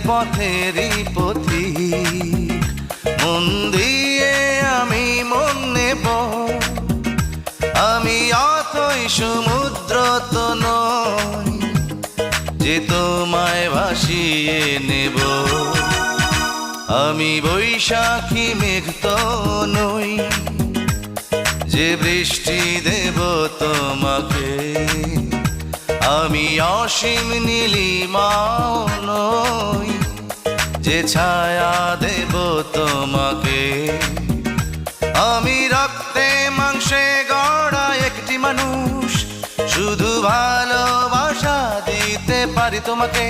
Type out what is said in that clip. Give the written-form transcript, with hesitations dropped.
পথেরই পথিক। মন দিয়ে আমি মন নেব, আমি অতই সমুদ্র তো নই যে তোমায় ভাসিয়ে নেব। আমি বৈশাখী মেঘ তো নই যে বৃষ্টি দেব তোমাকে। আমি অসীম নীলিমাও নই যে ছায়া দেব তোমাকে। আমি রক্তে মাংসে গড়া একটি মানুষ, শুধু ভালোবাসা দিতে পারি তোমাকে।